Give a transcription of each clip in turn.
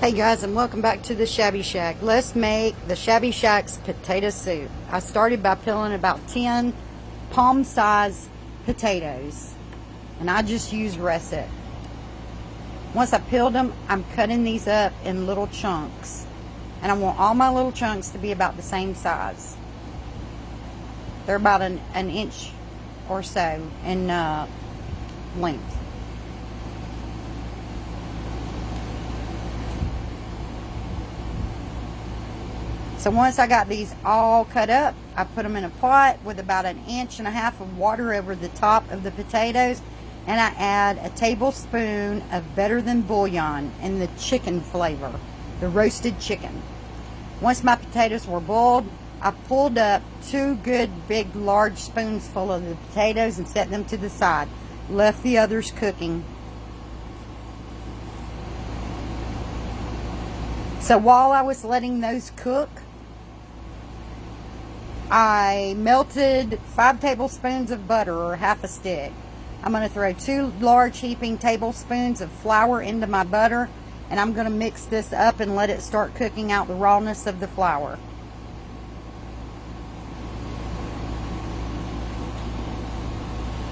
Hey guys, and welcome back to the Shabby Shack. Let's make the Shabby Shack's potato soup. I started by peeling about 10 palm-sized potatoes, and I just use russet. Once I peeled them, I'm cutting these up in little chunks, and I want all my little chunks to be about the same size. They're about an inch or so in length. So once I got these all cut up, I put them in a pot with about 1.5 inches of water over the top of the potatoes, and I add a tablespoon of better than bouillon in the chicken flavor, the roasted chicken. Once my potatoes were boiled, I pulled up 2 good big large spoons full of the potatoes and set them to the side. Left the others cooking. So while I was letting those cook, I melted 5 tablespoons of butter, or half a stick. I'm going to throw 2 large heaping tablespoons of flour into my butter, and I'm going to mix this up and let it start cooking out the rawness of the flour.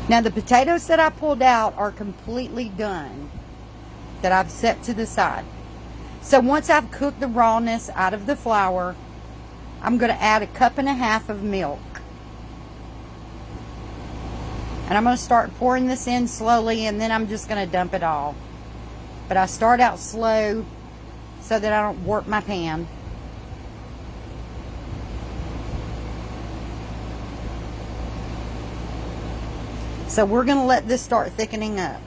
Now the potatoes that I pulled out are completely done, that I've set to the side. So once I've cooked the rawness out of the flour, I'm going to add 1.5 cups of milk. And I'm going to start pouring this in slowly, and then I'm just going to dump it all. But I start out slow so that I don't warp my pan. So we're going to let this start thickening up.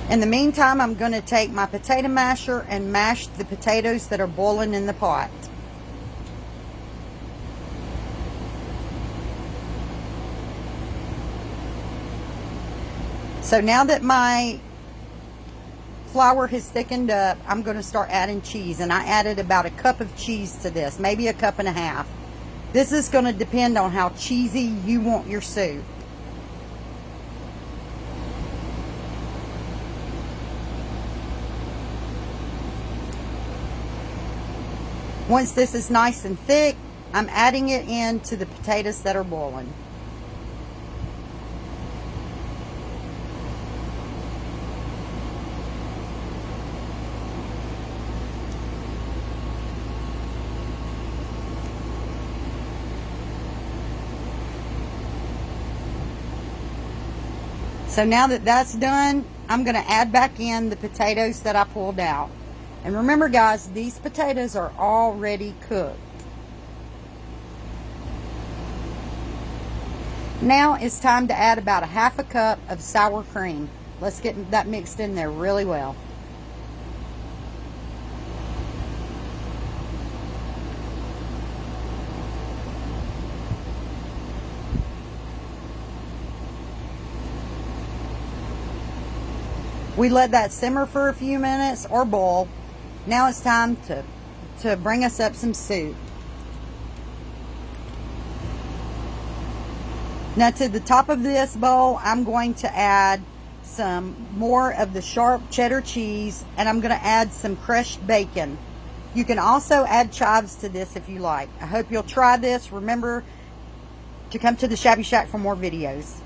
In the meantime, I'm going to take my potato masher and mash the potatoes that are boiling in the pot. So now that my flour has thickened up, I'm going to start adding cheese. And I added about 1 cup of cheese to this, maybe 1.5 cups. This is going to depend on how cheesy you want your soup. Once this is nice and thick, I'm adding it into the potatoes that are boiling. So now that that's done, I'm going to add back in the potatoes that I pulled out. And remember guys, these potatoes are already cooked. Now it's time to add about 1/2 cup of sour cream. Let's get that mixed in there really well. We let that simmer for a few minutes or boil. Now it's time to bring us up some soup. Now to the top of this bowl, I'm going to add some more of the sharp cheddar cheese, and I'm going to add some crushed bacon. You can also add chives to this if you like. I hope you'll try this. Remember to come to the Shabby Shack for more videos.